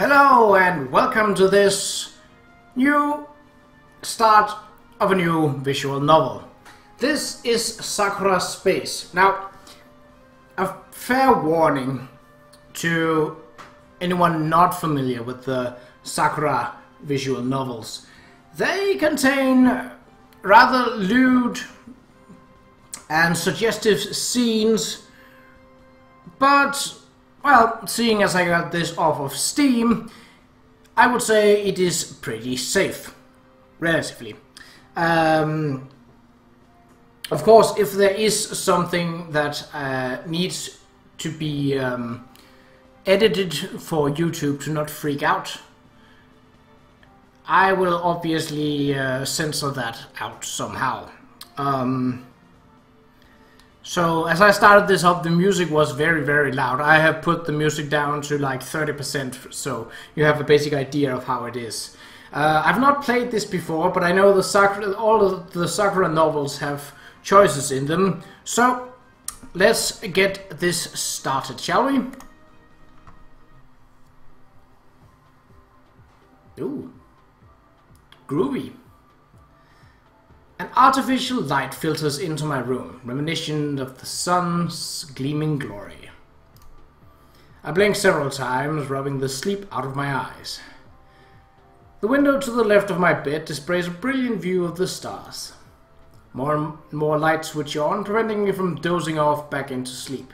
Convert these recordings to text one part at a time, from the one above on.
Hello and welcome to this new start of a new visual novel. This is Sakura Space. Now, a fair warning to anyone not familiar with the Sakura visual novels. They contain rather lewd and suggestive scenes, but well, seeing as I got this off of Steam, I would say it is pretty safe, relatively. Of course, if there is something that needs to be edited for YouTube to not freak out, I will obviously censor that out somehow. So as I started this up, the music was very loud. I have put the music down to like 30%, so you have a basic idea of how it is. I've not played this before, but I know all of the Sakura novels have choices in them. So let's get this started, shall we? Ooh, groovy. An artificial light filters into my room, reminiscent of the sun's gleaming glory. I blink several times, rubbing the sleep out of my eyes. The window to the left of my bed displays a brilliant view of the stars. More and more lights switch on, preventing me from dozing off back into sleep.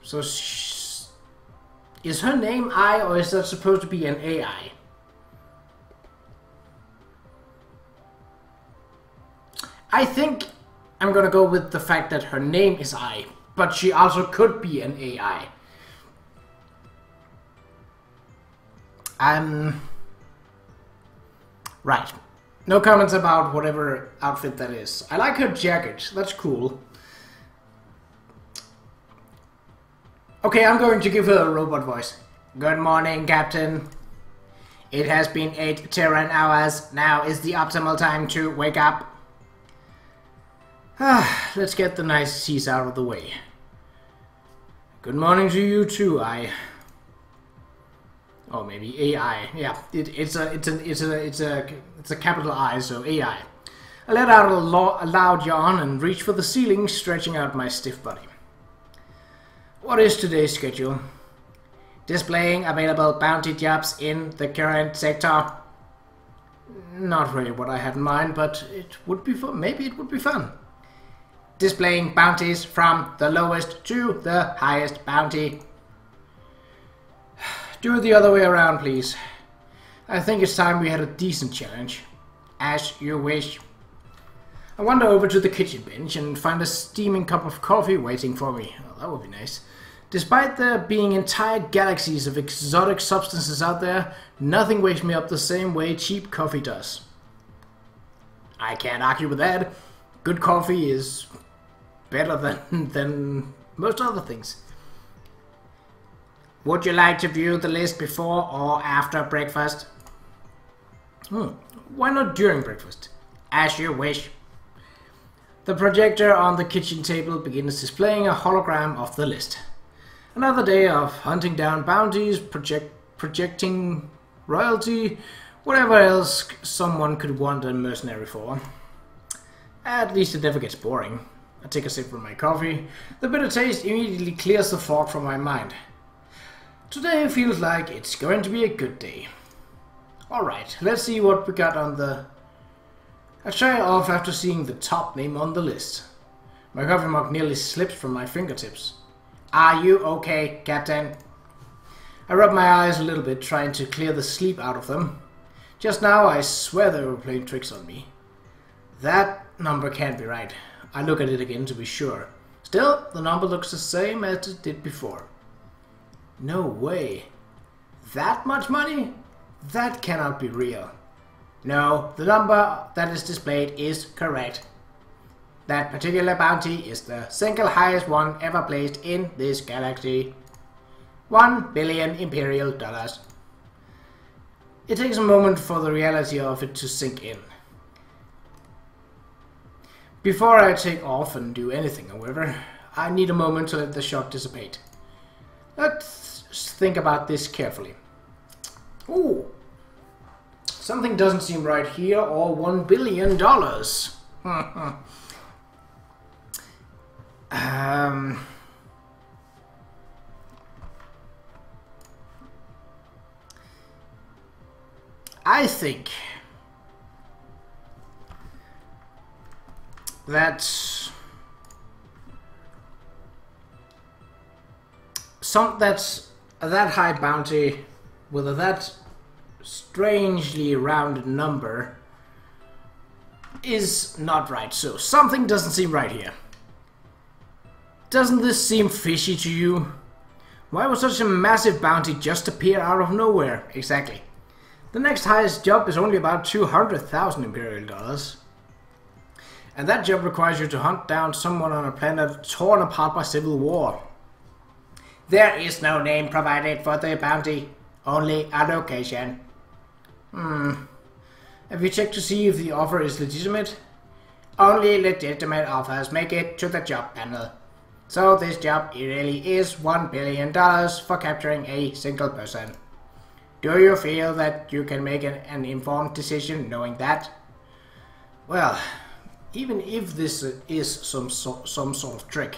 So, is her name I, or is that supposed to be an AI? I think I'm gonna go with the fact that her name is I, but she also could be an AI. Right. No comments about whatever outfit that is. I like her jacket, that's cool. Okay, I'm going to give her a robot voice. Good morning, Captain. It has been 8 Terran hours. Now is the optimal time to wake up. Let's get the niceties out of the way. Good morning to you too, I. Oh, maybe AI. Yeah, it's a capital I, so AI. I let out a loud yawn and reached for the ceiling, stretching out my stiff body. What is today's schedule? Displaying available bounty jobs in the current sector. Not really what I had in mind, but it would be fun. Maybe it would be fun. Displaying bounties from the lowest to the highest bounty. Do it the other way around, please. I think it's time we had a decent challenge. As you wish. I wander over to the kitchen bench and find a steaming cup of coffee waiting for me. Oh, that would be nice. Despite there being entire galaxies of exotic substances out there, nothing wakes me up the same way cheap coffee does. I can't argue with that. Good coffee is better than most other things. Would you like to view the list before or after breakfast? Why not during breakfast? As you wish. The projector on the kitchen table begins displaying a hologram of the list. Another day of hunting down bounties, projecting royalty, whatever else someone could want a mercenary for. At least it never gets boring. I take a sip from my coffee. The bitter taste immediately clears the fog from my mind. Today feels like it's going to be a good day. Alright, let's see what we got on the... I trail off after seeing the top name on the list. My coffee mug nearly slips from my fingertips. Are you okay, Captain? I rub my eyes a little bit, trying to clear the sleep out of them. Just now I swear they were playing tricks on me. That number can't be right. I look at it again to be sure. Still, the number looks the same as it did before. No way. That much money? That cannot be real. No, the number that is displayed is correct. That particular bounty is the single highest one ever placed in this galaxy. 1 billion Imperial dollars. It takes a moment for the reality of it to sink in. Before I take off and do anything, however, I need a moment to let the shock dissipate. Let's think about this carefully. Ooh. Something doesn't seem right here, or $1 billion. I think that's that high bounty with that strangely rounded number is not right. So something doesn't seem right here. Doesn't this seem fishy to you? Why would such a massive bounty just appear out of nowhere? Exactly. The next highest job is only about 200,000 Imperial dollars. And that job requires you to hunt down someone on a planet torn apart by civil war. There is no name provided for the bounty, only a location. Have you checked to see if the offer is legitimate? Only legitimate offers make it to the job panel. So this job really is $1 billion for capturing a single person. Do you feel that you can make an informed decision knowing that? Well, even if this is some sort of trick,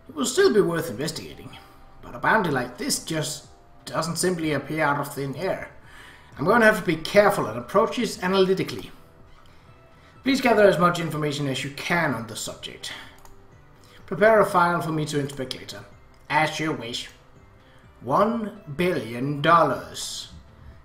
it will still be worth investigating. But a bounty like this just doesn't simply appear out of thin air. I'm going to have to be careful and approach this analytically. Please gather as much information as you can on the subject. Prepare a file for me to inspect later. As you wish. $1 billion.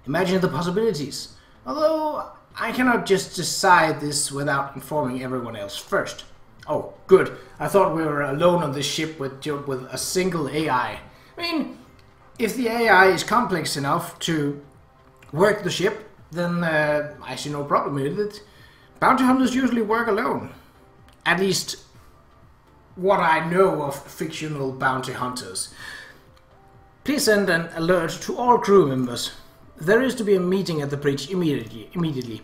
Imagine the possibilities. Although, I cannot just decide this without informing everyone else first. Oh, good. I thought we were alone on this ship with a single AI. I mean, if the AI is complex enough to work the ship, then I see no problem with it. Bounty hunters usually work alone. At least, what I know of fictional bounty hunters. Please send an alert to all crew members. There is to be a meeting at the bridge immediately.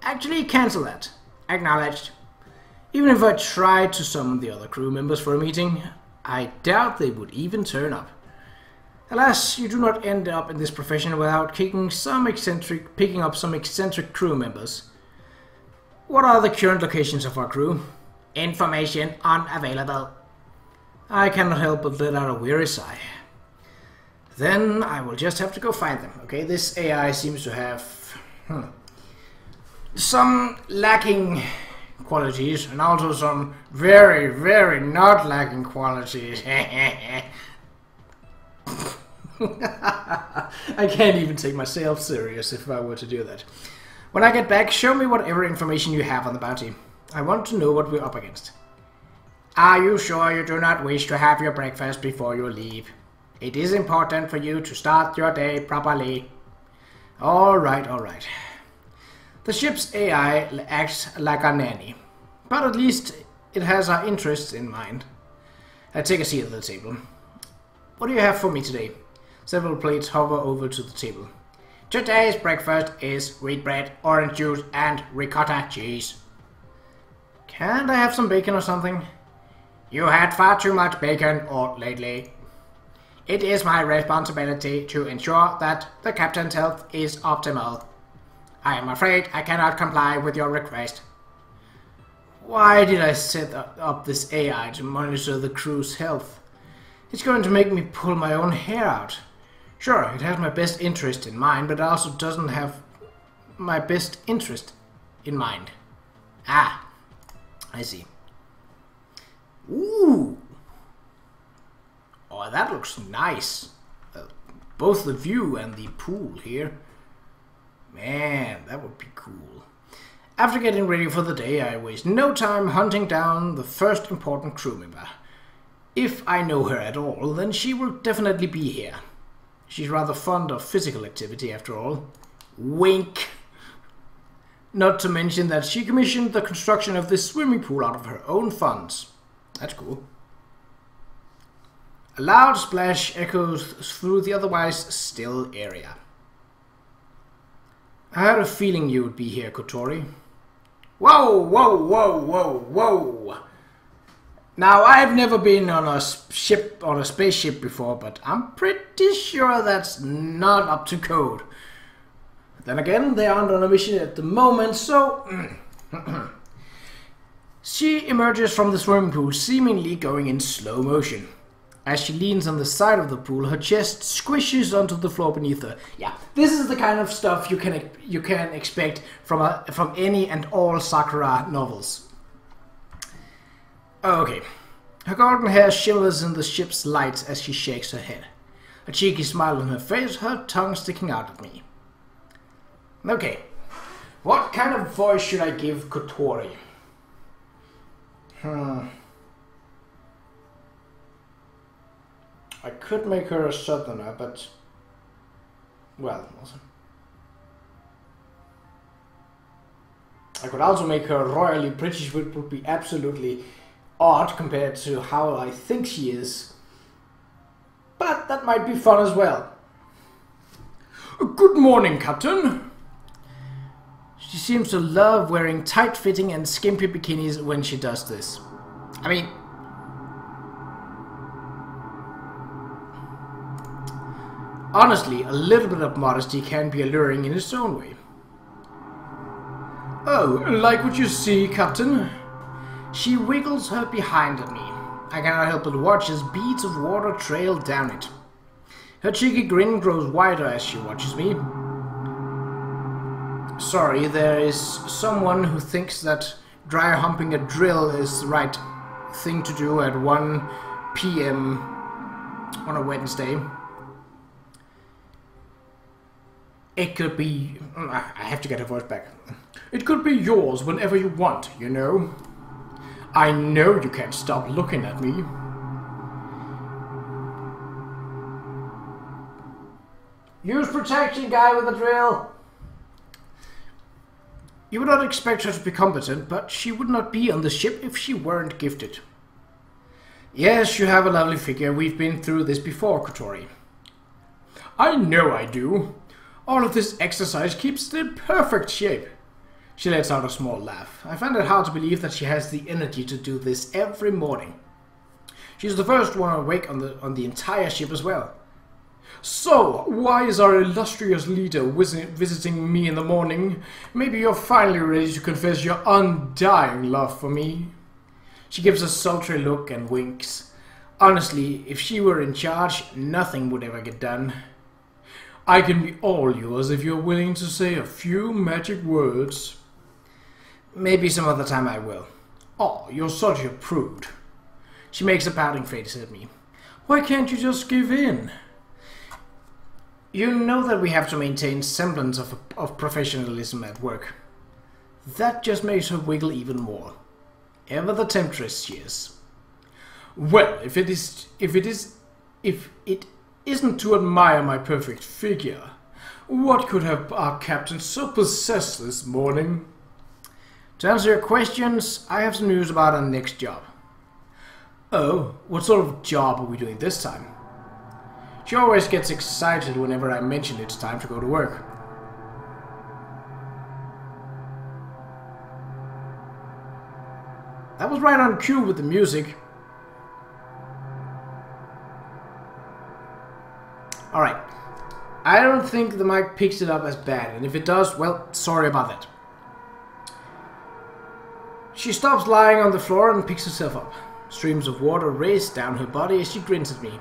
Actually, cancel that. Acknowledged. Even if I tried to summon the other crew members for a meeting, I doubt they would even turn up. Alas, you do not end up in this profession without picking up some eccentric crew members. What are the current locations of our crew? Information unavailable. I cannot help but let out a weary sigh. Then I will just have to go find them. Okay, this AI seems to have some lacking qualities and also some very, very not lacking qualities. I can't even take myself serious if I were to do that. When I get back, show me whatever information you have on the bounty. I want to know what we're up against. Are you sure you do not wish to have your breakfast before you leave? It is important for you to start your day properly. Alright, alright. The ship's AI acts like a nanny, but at least it has our interests in mind. I take a seat at the table. What do you have for me today? Several plates hover over to the table. Today's breakfast is wheat bread, orange juice, and ricotta cheese. Can't I have some bacon or something? You had far too much bacon lately. It is my responsibility to ensure that the captain's health is optimal. I am afraid I cannot comply with your request. Why did I set up this AI to monitor the crew's health? It's going to make me pull my own hair out. Sure, it has my best interest in mind, but it also doesn't have my best interest in mind. Ah, I see. Ooh! Oh, that looks nice. Both the view and the pool here. Man, that would be cool. After getting ready for the day, I waste no time hunting down the first important crew member. If I know her at all, then she will definitely be here. She's rather fond of physical activity, after all. Wink! Not to mention that she commissioned the construction of this swimming pool out of her own funds. That's cool. A loud splash echoes through the otherwise still area. I had a feeling you would be here, Kotori. Whoa, whoa, whoa, whoa, whoa! Now, I've never been on a spaceship before, but I'm pretty sure that's not up to code. Then again, they aren't on a mission at the moment, so... She emerges from the swimming pool, seemingly going in slow motion. As she leans on the side of the pool, her chest squishes onto the floor beneath her. Yeah, this is the kind of stuff you can expect from any and all Sakura novels. Okay. Her golden hair shimmers in the ship's lights as she shakes her head. A cheeky smile on her face, her tongue sticking out at me. Okay. What kind of voice should I give Qa'Rajh? I could make her a southerner, but... well, I could also make her royally British, which would be absolutely odd compared to how I think she is. But that might be fun as well. Good morning, Captain. She seems to love wearing tight-fitting and skimpy bikinis when she does this. I mean... honestly, a little bit of modesty can be alluring in its own way. Oh, like what you see, Captain? She wiggles her behind at me. I cannot help but watch as beads of water trail down it. Her cheeky grin grows wider as she watches me. Sorry, there is someone who thinks that dry humping a drill is the right thing to do at 1 PM on a Wednesday. It could be... I have to get her voice back. It could be yours whenever you want, you know. I know you can't stop looking at me. Use protection, guy with a drill. You would not expect her to be competent, but she would not be on the ship if she weren't gifted. Yes, you have a lovely figure. We've been through this before, Qa'Rajh. I know I do. All of this exercise keeps it in perfect shape. She lets out a small laugh. I find it hard to believe that she has the energy to do this every morning. She's the first one awake on the entire ship as well. So, why is our illustrious leader visiting me in the morning? Maybe you're finally ready to confess your undying love for me. She gives a sultry look and winks. Honestly, if she were in charge, nothing would ever get done. I can be all yours if you're willing to say a few magic words. Maybe some other time I will. Oh, you're such a prude. She makes a pouting face at me. Why can't you just give in? You know that we have to maintain semblance of professionalism at work. That just makes her wiggle even more. Ever the temptress she is. Well, if it isn't to admire my perfect figure, what could have our captain so possessed this morning? To answer your questions, I have some news about our next job. Oh, what sort of job are we doing this time? She always gets excited whenever I mention it's time to go to work. That was right on cue with the music. Alright. I don't think the mic picks it up as bad, and if it does, well, sorry about that. She stops lying on the floor and picks herself up. Streams of water race down her body as she grins at me.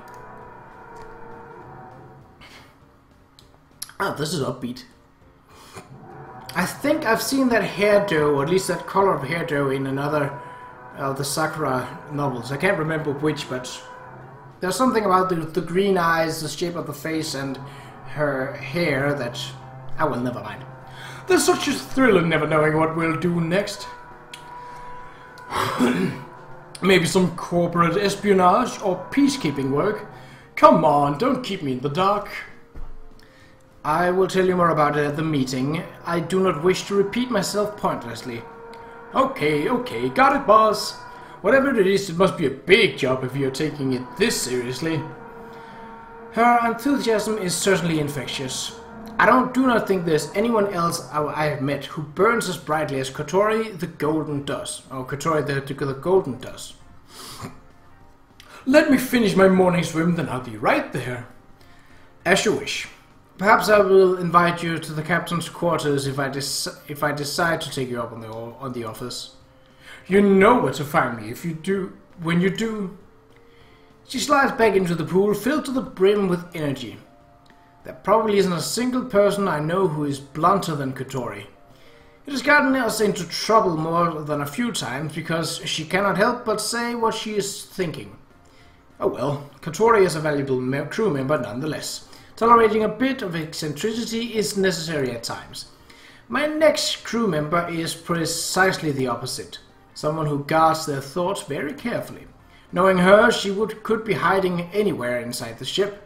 Ah, this is upbeat. I think I've seen that hairdo, or at least that color of hairdo, in another the Sakura novels. I can't remember which, but there's something about the green eyes, the shape of the face, and her hair that... I will never mind. There's such a thrill in never knowing what we'll do next. Maybe some corporate espionage or peacekeeping work. Come on, don't keep me in the dark. I will tell you more about it at the meeting. I do not wish to repeat myself pointlessly. Okay, got it, boss. Whatever it is, it must be a big job if you're taking it this seriously. Her enthusiasm is certainly infectious. I do not think there's anyone else I have met who burns as brightly as Qa'Rajh the Golden does. Or Qa'Rajh the Golden does. Let me finish my morning swim, then I'll be right there. As you wish. Perhaps I will invite you to the captain's quarters if I decide to take you up on the office. You know where to find me when you do. She slides back into the pool, filled to the brim with energy. There probably isn't a single person I know who is blunter than Qa'Rajh. It has gotten us into trouble more than a few times because she cannot help but say what she is thinking. Oh well, Qa'Rajh is a valuable crew member nonetheless. Tolerating a bit of eccentricity is necessary at times. My next crew member is precisely the opposite. Someone who guards their thoughts very carefully. Knowing her, she could be hiding anywhere inside the ship.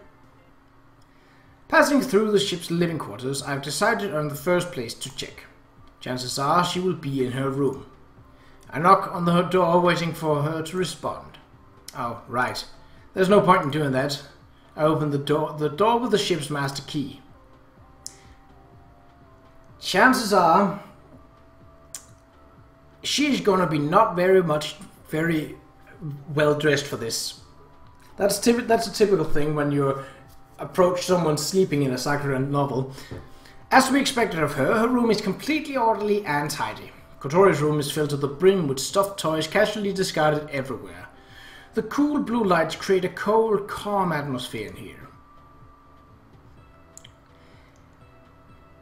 Passing through the ship's living quarters, I've decided on the first place to check. Chances are she will be in her room. I knock on her door, waiting for her to respond. Oh, right. There's no point in doing that. I open the door with the ship's master key. Chances are she's gonna be not very well dressed for this. That's a typical thing when you approach someone sleeping in a Sakura novel. As we expected of her, her room is completely orderly and tidy. Qa'Rajh's room is filled to the brim with stuffed toys casually discarded everywhere. The cool blue lights create a cold, calm atmosphere in here.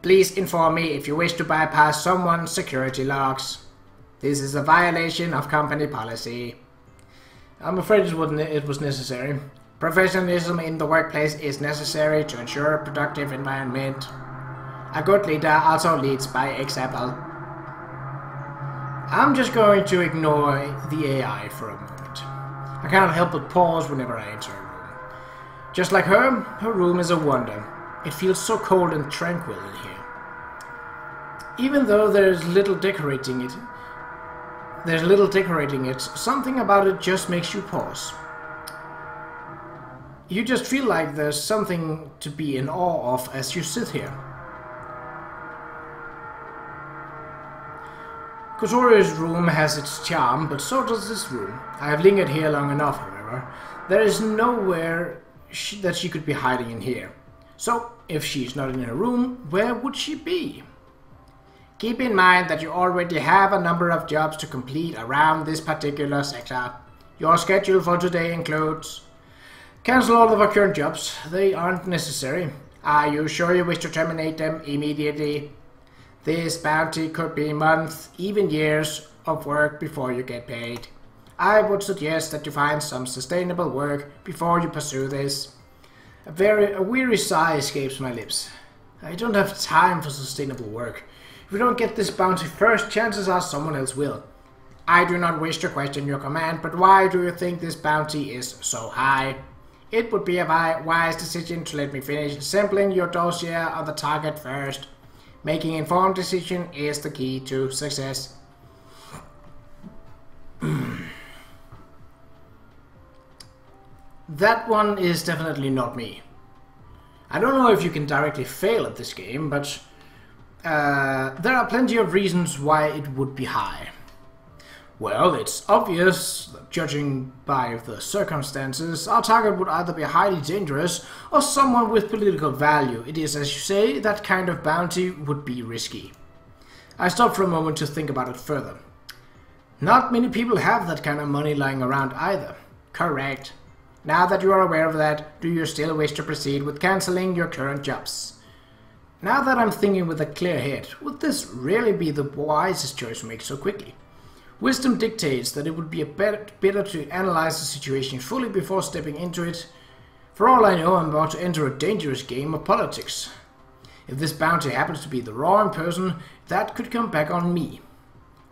Please inform me if you wish to bypass someone's security logs. This is a violation of company policy. I'm afraid it was necessary. Professionalism in the workplace is necessary to ensure a productive environment. A good leader also leads by example. I'm just going to ignore the AI for a moment. I cannot help but pause whenever I enter a room. Just like her room is a wonder. It feels so cold and tranquil in here. Even though there's little decorating it, something about it just makes you pause. You just feel like there's something to be in awe of as you sit here. Qa'Rajh's room has its charm, but so does this room. I have lingered here long enough, however. There is nowhere that she could be hiding in here. So, if she's not in her room, where would she be? Keep in mind that you already have a number of jobs to complete around this particular sector. Your schedule for today includes: cancel all of our current jobs. They aren't necessary. Are you sure you wish to terminate them immediately? This bounty could be months, even years of work before you get paid. I would suggest that you find some sustainable work before you pursue this. A weary sigh escapes my lips. I don't have time for sustainable work. If we don't get this bounty first, chances are someone else will. I do not wish to question your command, but why do you think this bounty is so high? It would be a wise decision to let me finish assembling your dossier on the target first. Making informed decision is the key to success. That one is definitely not me. I don't know if you can directly fail at this game, but there are plenty of reasons why it would be high. Well, it's obvious that judging by the circumstances, our target would either be highly dangerous or someone with political value. It is, as you say, that kind of bounty would be risky. I stopped for a moment to think about it further. Not many people have that kind of money lying around either. Correct. Now that you are aware of that, do you still wish to proceed with cancelling your current jobs? Now that I'm thinking with a clear head, would this really be the wisest choice to make so quickly? Wisdom dictates that it would be better to analyze the situation fully before stepping into it. For all I know, I'm about to enter a dangerous game of politics. If this bounty happens to be the wrong person, that could come back on me.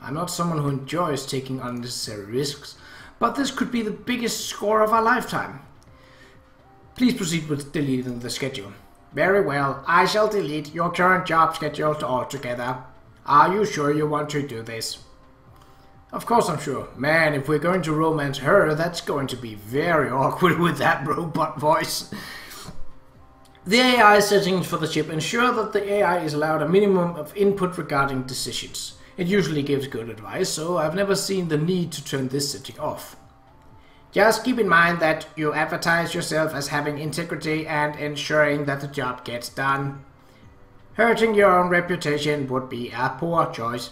I'm not someone who enjoys taking unnecessary risks, but this could be the biggest score of our lifetime. Please proceed with deleting the schedule. Very well, I shall delete your current job schedule altogether. Are you sure you want to do this? Of course I'm sure. Man, if we're going to romance her, that's going to be very awkward with that robot voice. The AI settings for the ship ensure that the AI is allowed a minimum of input regarding decisions. It usually gives good advice, so I've never seen the need to turn this setting off. Just keep in mind that you advertise yourself as having integrity and ensuring that the job gets done. Hurting your own reputation would be a poor choice.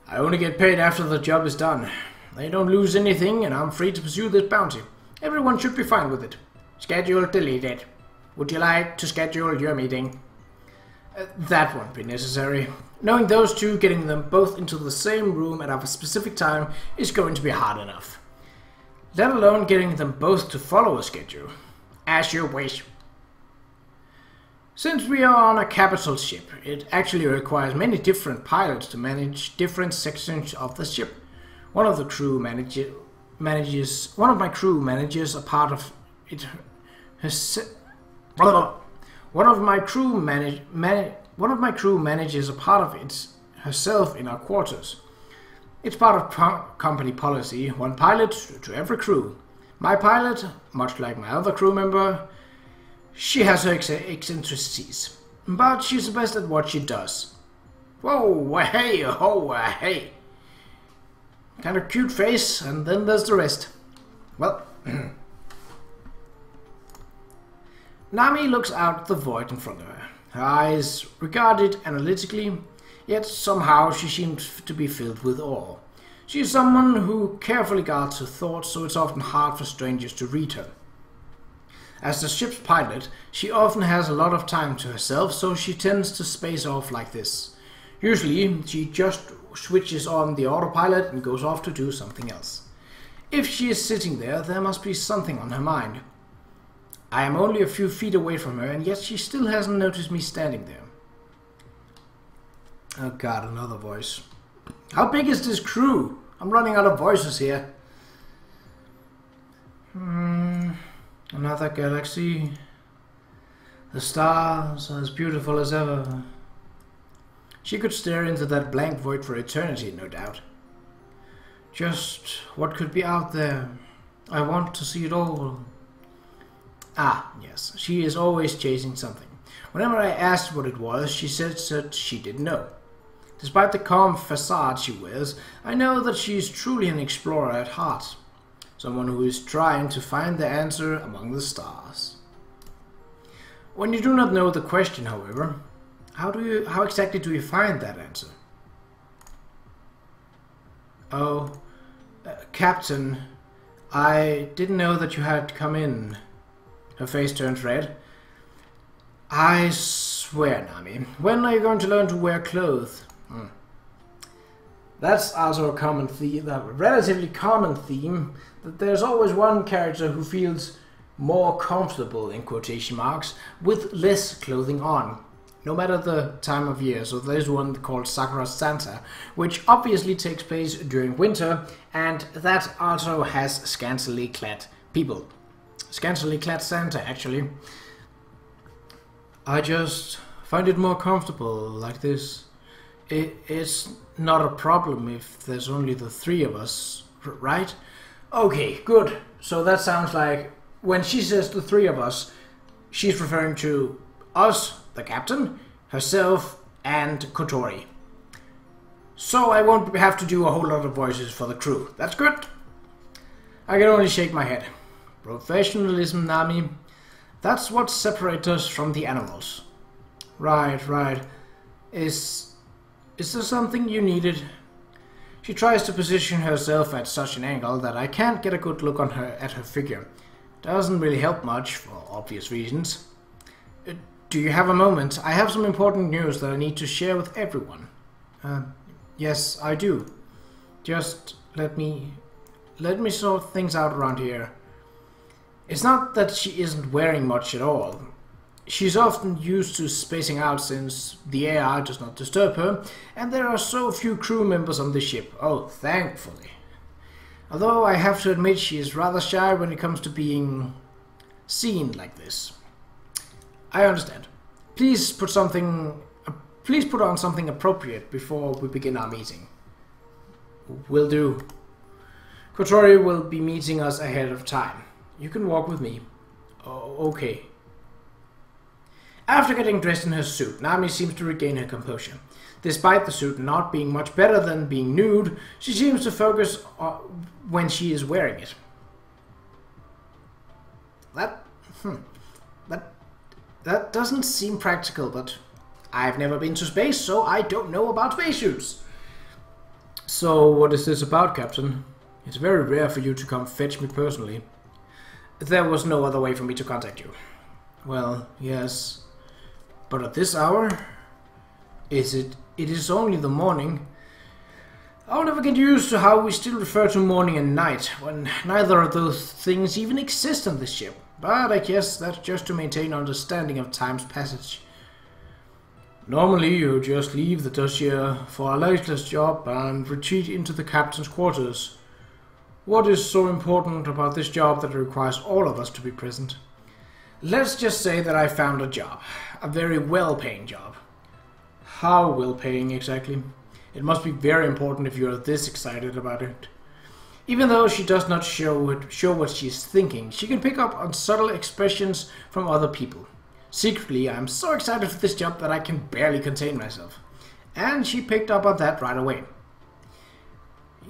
I only get paid after the job is done. They don't lose anything and I'm free to pursue this bounty. Everyone should be fine with it. Schedule deleted. Would you like to schedule your meeting? That won't be necessary. Knowing those two, getting them both into the same room at a specific time is going to be hard enough. Let alone getting them both to follow a schedule. As you wish. Since we are on a capital ship, it actually requires many different pilots to manage different sections of the ship. One of my crew manages a part of it. One of my crew manages a part of it herself in our quarters. It's part of company policy, one pilot to every crew. My pilot, much like my other crew member, she has her eccentricities, but she's the best at what she does. Whoa, hey, oh, hey. Kind of cute face, and then there's the rest. Well, Nami looks out the void in front of her. Her eyes regarded analytically, yet somehow she seems to be filled with awe. She is someone who carefully guards her thoughts, so it's often hard for strangers to read her. As the ship's pilot, she often has a lot of time to herself, so she tends to space off like this. Usually, she just switches on the autopilot and goes off to do something else. If she is sitting there, there must be something on her mind. I am only a few feet away from her, and yet she still hasn't noticed me standing there. Oh god, another voice. How big is this crew? I'm running out of voices here. Another galaxy. The stars are as beautiful as ever. She could stare into that blank void for eternity, no doubt. Just what could be out there? I want to see it all. Ah, yes, she is always chasing something. Whenever I asked what it was, she said she didn't know. Despite the calm facade she wears, I know that she is truly an explorer at heart. Someone who is trying to find the answer among the stars. When you do not know the question, however, how exactly do you find that answer? Oh, Captain, I didn't know that you had come in. Her face turned red. I swear, Nami, when are you going to learn to wear clothes? That's also a common theme, a relatively common theme, that there's always one character who feels more comfortable, in quotation marks, with less clothing on, no matter the time of year. So there's one called Sakura Santa, which obviously takes place during winter, and that also has scantily clad people. Scantily clad Santa, actually. I just find it more comfortable like this. It's not a problem if there's only the three of us, right? Okay, good. So that sounds like when she says the three of us, she's referring to us, the captain, herself, and Kotori. So I won't have to do a whole lot of voices for the crew. That's good. I can only shake my head. Professionalism, Nami. That's what separates us from the animals. Right. Is there something you needed? She tries to position herself at such an angle that I can't get a good look on her at her figure. Doesn't really help much, for obvious reasons. Do you have a moment? I have some important news that I need to share with everyone. Yes, I do. Just let me sort things out around here. It's not that she isn't wearing much at all. She's often used to spacing out since the AI does not disturb her, and there are so few crew members on the ship. Oh, thankfully. Although I have to admit she is rather shy when it comes to being seen like this. I understand. Please put on something appropriate before we begin our meeting. Will do. Kotori will be meeting us ahead of time. You can walk with me. Oh, okay. After getting dressed in her suit, Nami seems to regain her composure. Despite the suit not being much better than being nude, she seems to focus when she is wearing it. That... That doesn't seem practical, but I've never been to space, so I don't know about spacesuits. So, what is this about, Captain? It's very rare for you to come fetch me personally. There was no other way for me to contact you. Well, yes. But at this hour? It is only the morning. I'll never get used to how we still refer to morning and night, when neither of those things even exist on this ship. But I guess that's just to maintain understanding of time's passage. Normally you just leave the dossier for a lightless job and retreat into the captain's quarters. What is so important about this job that it requires all of us to be present? Let's just say that I found a job. A very well-paying job. How well-paying exactly? It must be very important if you're this excited about it. Even though she does not show what she's thinking, she can pick up on subtle expressions from other people. Secretly, I'm so excited for this job that I can barely contain myself. And she picked up on that right away.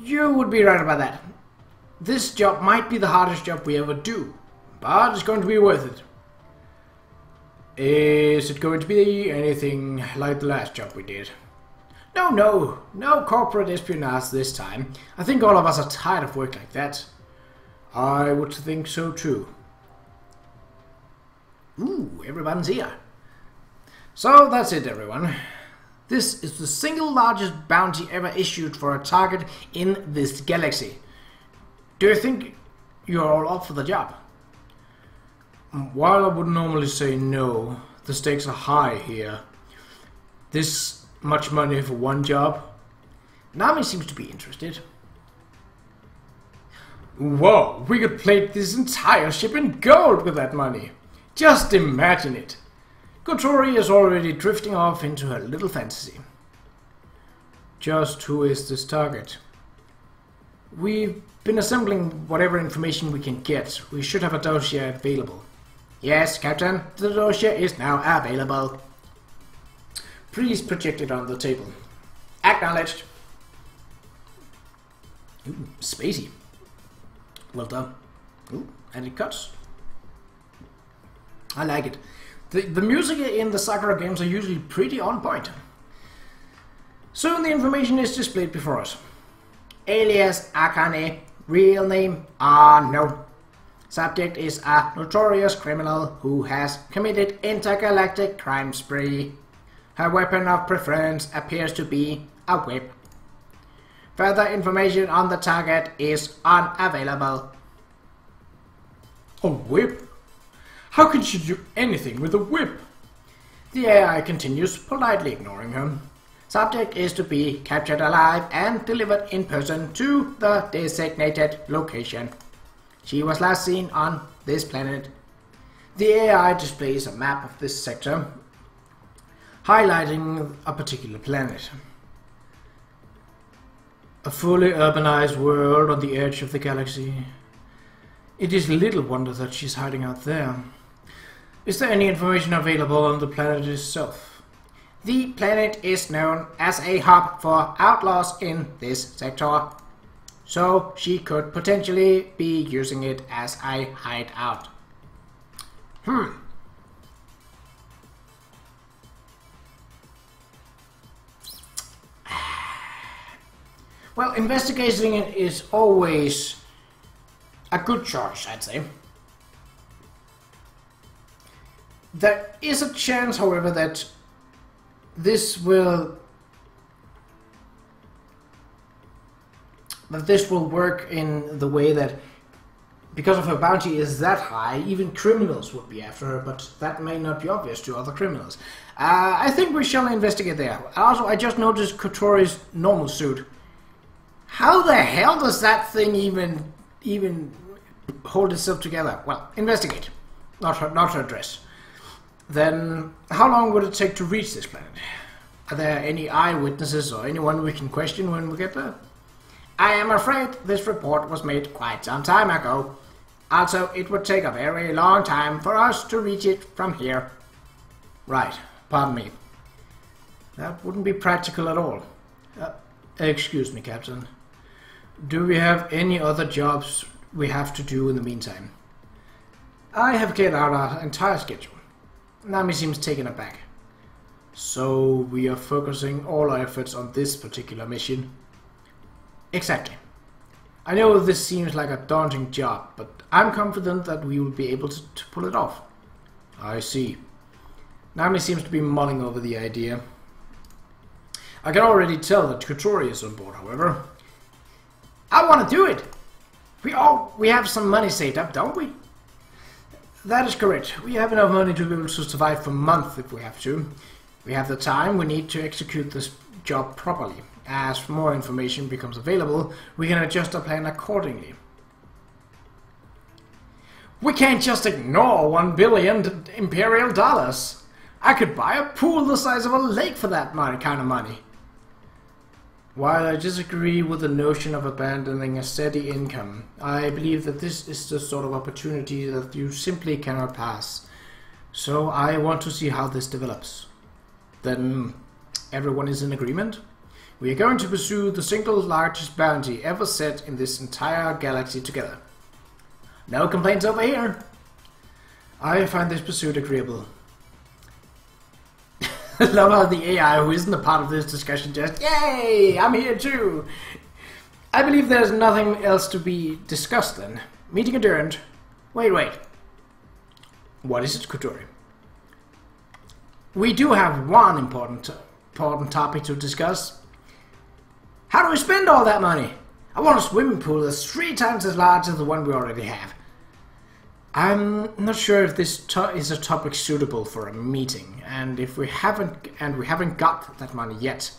You would be right about that. This job might be the hardest job we ever do, but it's going to be worth it. Is it going to be anything like the last job we did? No corporate espionage this time. I think all of us are tired of work like that. I would think so too. Ooh, everyone's here. So that's it, everyone. This is the single largest bounty ever issued for a target in this galaxy. Do you think you're all up for the job? While I would normally say no, the stakes are high here. This much money for one job? Nami seems to be interested. Whoa, we could plate this entire ship in gold with that money. Just imagine it. Kotori is already drifting off into her little fantasy. Just who is this target? We've been assembling whatever information we can get. We should have a dossier available. Yes, Captain, the dossier is now available. Please project it on the table. Acknowledged. Ooh, spacey. Well done. Ooh, and it cuts. I like it. The music in the Sakura games are usually pretty on point. Soon the information is displayed before us. Alias Akane. Real name unknown. Subject is a notorious criminal who has committed intergalactic crime spree. Her weapon of preference appears to be a whip. Further information on the target is unavailable. A whip? How can she do anything with a whip? The AI continues, politely ignoring her. Subject is to be captured alive and delivered in person to the designated location. She was last seen on this planet. The AI displays a map of this sector, highlighting a particular planet. A fully urbanized world on the edge of the galaxy. It is little wonder that she's hiding out there. Is there any information available on the planet itself? The planet is known as a hub for outlaws in this sector, so she could potentially be using it as a hideout. Well, investigating it is always a good choice, I'd say. There is a chance, however, that this will work in the way that, because of her bounty is that high, even criminals would be after her, but that may not be obvious to other criminals. I think we shall investigate there. Also, I just noticed Kotori's normal suit. How the hell does that thing even hold itself together? Well, investigate. Not her dress. Then, how long would it take to reach this planet? Are there any eyewitnesses or anyone we can question when we get there? I am afraid this report was made quite some time ago. Also, it would take a very long time for us to reach it from here. Right, pardon me. That wouldn't be practical at all. Excuse me, Captain. Do we have any other jobs we have to do in the meantime? I have cleared out our entire schedule. Nami seems taken aback. So we are focusing all our efforts on this particular mission? Exactly. I know this seems like a daunting job, but I'm confident that we will be able to pull it off. I see. Nami seems to be mulling over the idea. I can already tell that Qa'Rajh is on board, however. I want to do it! We have some money saved up, don't we? That is correct. We have enough money to be able to survive for a month if we have to. We have the time we need to execute this job properly. As more information becomes available, we can adjust our plan accordingly. We can't just ignore $1 billion Imperial dollars. I could buy a pool the size of a lake for that kind of money. While I disagree with the notion of abandoning a steady income, I believe that this is the sort of opportunity that you simply cannot pass. So I want to see how this develops. Then everyone is in agreement? We are going to pursue the single largest bounty ever set in this entire galaxy together. No complaints over here. I find this pursuit agreeable. I love how the AI who isn't a part of this discussion just, yay, I'm here too. I believe there's nothing else to be discussed then. Meeting adjourned. Wait. What is it, Qa'Rajh? We do have one important topic to discuss. How do we spend all that money? I want a swimming pool that's 3 times as large as the one we already have. I'm not sure if this is a topic suitable for a meeting, and we haven't got that money yet.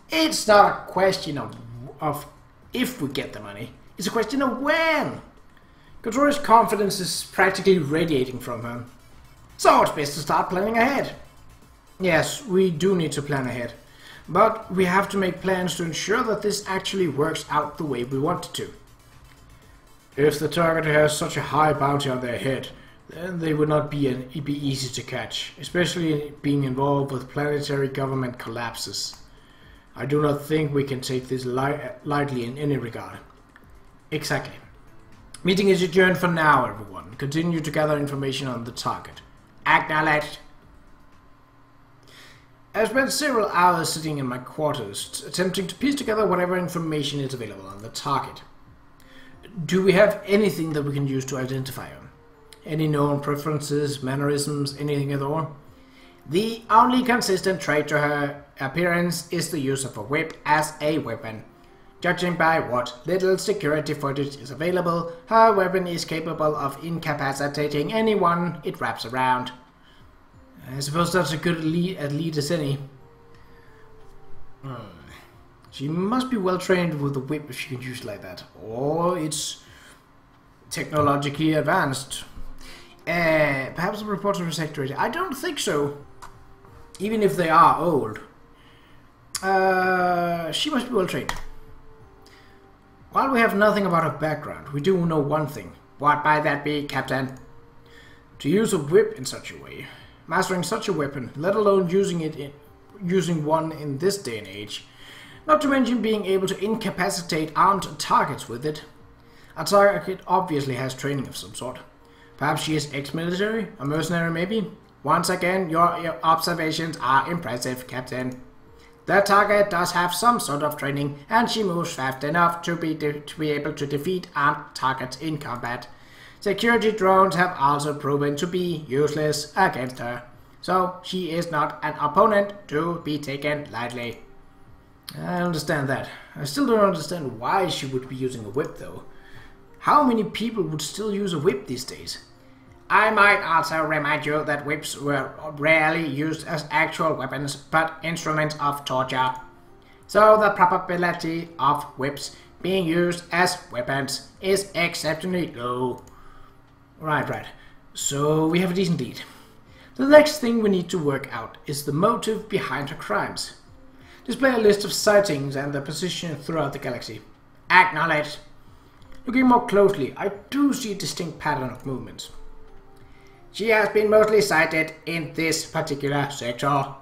It's not a question of if we get the money. It's a question of when. Qa'Rajh's confidence is practically radiating from her. So it's best to start planning ahead. Yes, we do need to plan ahead. But we have to make plans to ensure that this actually works out the way we want it to. If the target has such a high bounty on their head, then they would not be easy to catch, especially being involved with planetary government collapses. I do not think we can take this lightly in any regard. Exactly. Meeting is adjourned for now, everyone. Continue to gather information on the target. Acknowledged. I spent several hours sitting in my quarters, attempting to piece together whatever information is available on the target. Do we have anything that we can use to identify him? Any known preferences, mannerisms, anything at all? The only consistent trait to her appearance is the use of a whip as a weapon. Judging by what little security footage is available, her weapon is capable of incapacitating anyone it wraps around. I suppose that's a good lead as any. She must be well trained with a whip if she can use it like that. Or it's technologically advanced. Perhaps a report to the secretary. I don't think so. Even if they are old. She must be well trained. While we have nothing about her background, we do know one thing. What might that be, Captain? To use a whip in such a way, mastering such a weapon, let alone using one in this day and age, not to mention being able to incapacitate armed targets with it. A target obviously has training of some sort. Perhaps she is ex-military, a mercenary maybe? Once again, your observations are impressive, Captain. The target does have some sort of training, and she moves fast enough to be able to defeat armed targets in combat. Security drones have also proven to be useless against her, so she is not an opponent to be taken lightly. I understand that. I still don't understand why she would be using a whip, though. How many people would still use a whip these days? I might also remind you that whips were rarely used as actual weapons, but instruments of torture. So the probability of whips being used as weapons is exceptionally low. Right. So we have a decent lead. The next thing we need to work out is the motive behind her crimes. Display a list of sightings and their position throughout the galaxy. Acknowledged. Looking more closely, I do see a distinct pattern of movements. She has been mostly sighted in this particular sector,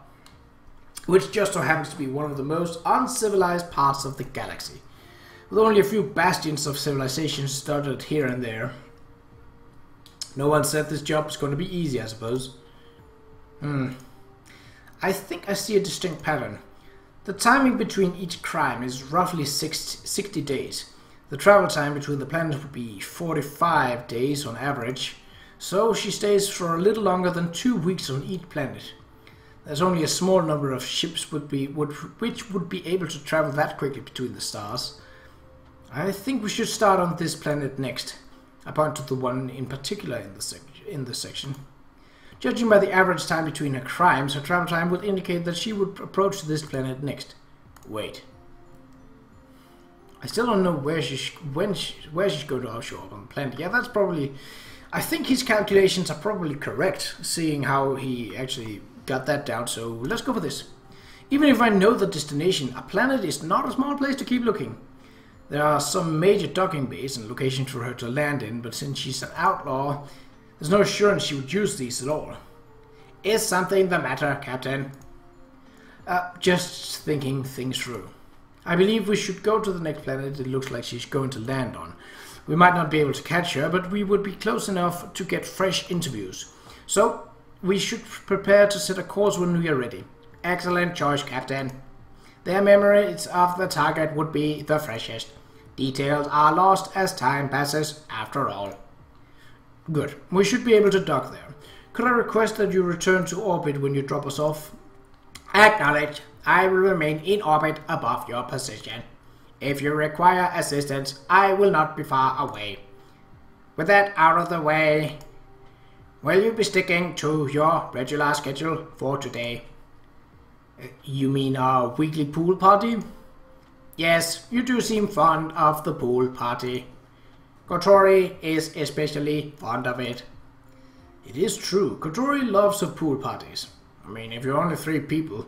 which just so happens to be one of the most uncivilized parts of the galaxy, with only a few bastions of civilization dotted here and there. No one said this job was going to be easy, I suppose. I think I see a distinct pattern. The timing between each crime is roughly 60 days. The travel time between the planets would be 45 days on average, so she stays for a little longer than 2 weeks on each planet. There's only a small number of ships which would be able to travel that quickly between the stars. I think we should start on this planet next. I point to the one in particular in the section. Judging by the average time between her crimes, her travel time would indicate that she would approach this planet next. Wait. I still don't know where she's going to show up on the planet. Yeah, that's probably... I think his calculations are probably correct, seeing how he actually got that down, so let's go for this. Even if I know the destination, a planet is not a small place to keep looking. There are some major docking bays and locations for her to land in, but since she's an outlaw, there's no assurance she would use these at all. Is something the matter, Captain? Just thinking things through. I believe we should go to the next planet it looks like she's going to land on. We might not be able to catch her, but we would be close enough to get fresh interviews. So, we should prepare to set a course when we are ready. Excellent choice, Captain. Their memories of the target would be the freshest. Details are lost as time passes, after all. Good. We should be able to dock there. Could I request that you return to orbit when you drop us off? Acknowledged. I will remain in orbit above your position. If you require assistance, I will not be far away. With that out of the way, will you be sticking to your regular schedule for today? You mean our weekly pool party? Yes, you do seem fond of the pool party. Kotori is especially fond of it. It is true, Kotori loves her pool parties. I mean, if you're only 3 people.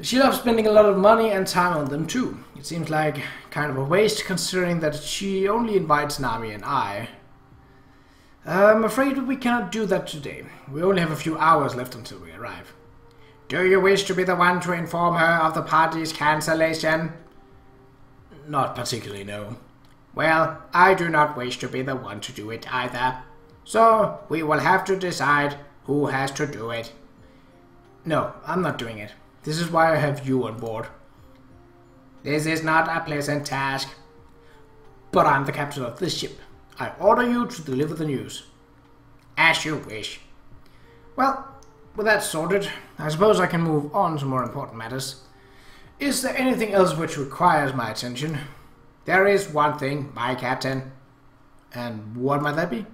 She loves spending a lot of money and time on them too. It seems like kind of a waste considering that she only invites Nami and I. I'm afraid we cannot do that today. We only have a few hours left until we arrive. Do you wish to be the one to inform her of the party's cancellation? Not particularly, no. Well, I do not wish to be the one to do it either. So, we will have to decide who has to do it. No, I'm not doing it. This is why I have you on board. This is not a pleasant task. But I'm the captain of this ship. I order you to deliver the news. As you wish. Well, with that sorted, I suppose I can move on to more important matters. Is there anything else which requires my attention? There is one thing, my captain. And what might that be?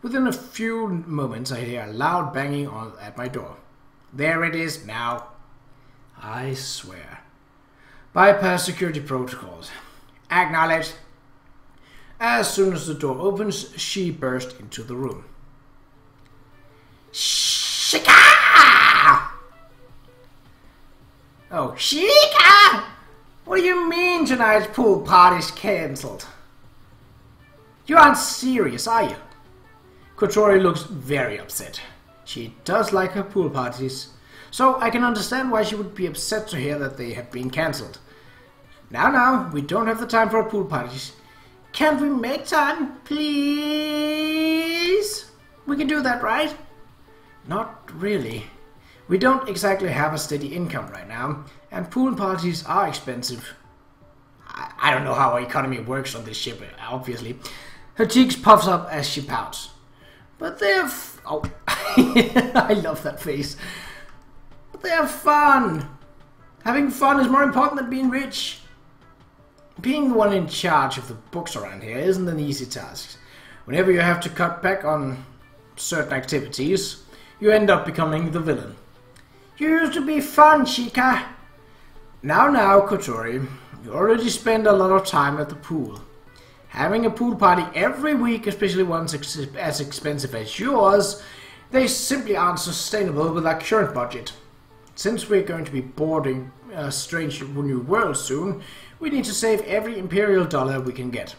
Within a few moments I hear a loud banging at my door. There it is now. I swear. Bypass security protocols. Acknowledged. As soon as the door opens, she burst into the room. Shika! Oh, Shika! What do you mean tonight's pool party's cancelled? You aren't serious, are you? Kotori looks very upset. She does like her pool parties, so I can understand why she would be upset to hear that they have been cancelled. Now, we don't have the time for pool parties. Can't we make time, please? We can do that, right? Not really. We don't exactly have a steady income right now, and pool parties are expensive. I don't know how our economy works on this ship, obviously. Her cheeks puffs up as she pouts. But they're oh, I love that face. But they're fun. Having fun is more important than being rich. Being the one in charge of the books around here isn't an easy task. Whenever you have to cut back on certain activities, you end up becoming the villain. You used to be fun, Shika. Now, Kotori, you already spend a lot of time at the pool. Having a pool party every week, especially ones as expensive as yours, they simply aren't sustainable with our current budget. Since we're going to be boarding a strange new world soon, we need to save every imperial dollar we can get.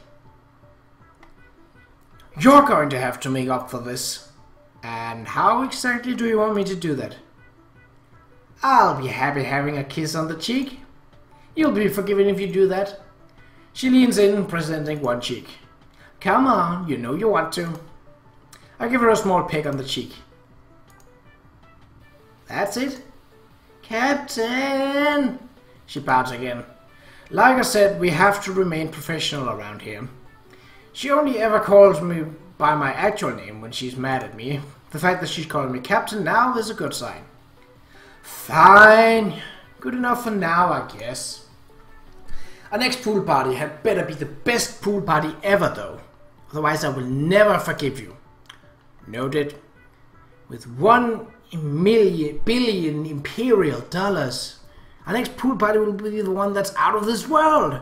You're going to have to make up for this. And how exactly do you want me to do that? I'll be happy having a kiss on the cheek. You'll be forgiven if you do that. She leans in, presenting one cheek. Come on, you know you want to. I give her a small peck on the cheek. That's it. Captain! She bows again. Like I said, we have to remain professional around here. She only ever calls me by my actual name when she's mad at me. The fact that she's calling me Captain now is a good sign. Fine. Good enough for now, I guess. Our next pool party had better be the best pool party ever, though. Otherwise, I will never forgive you. Noted. With $1 billion imperial dollars, our next pool party will be the one that's out of this world.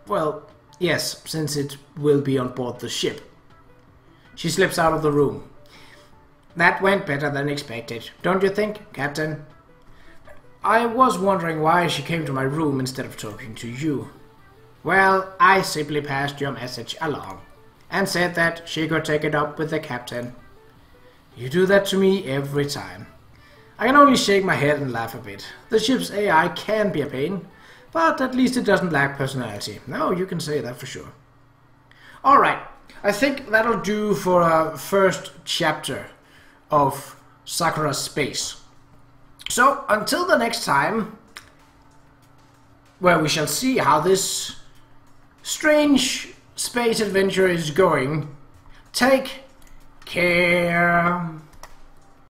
Well, yes, since it will be on board the ship. She slips out of the room. That went better than expected, don't you think, Captain? I was wondering why she came to my room instead of talking to you. Well, I simply passed your message along, and said that she could take it up with the captain. You do that to me every time. I can only shake my head and laugh a bit. The ship's AI can be a pain, but at least it doesn't lack personality. No, you can say that for sure. Alright, I think that'll do for our first chapter of Sakura Space. So, until the next time, where we shall see how this strange space adventure is going, take care.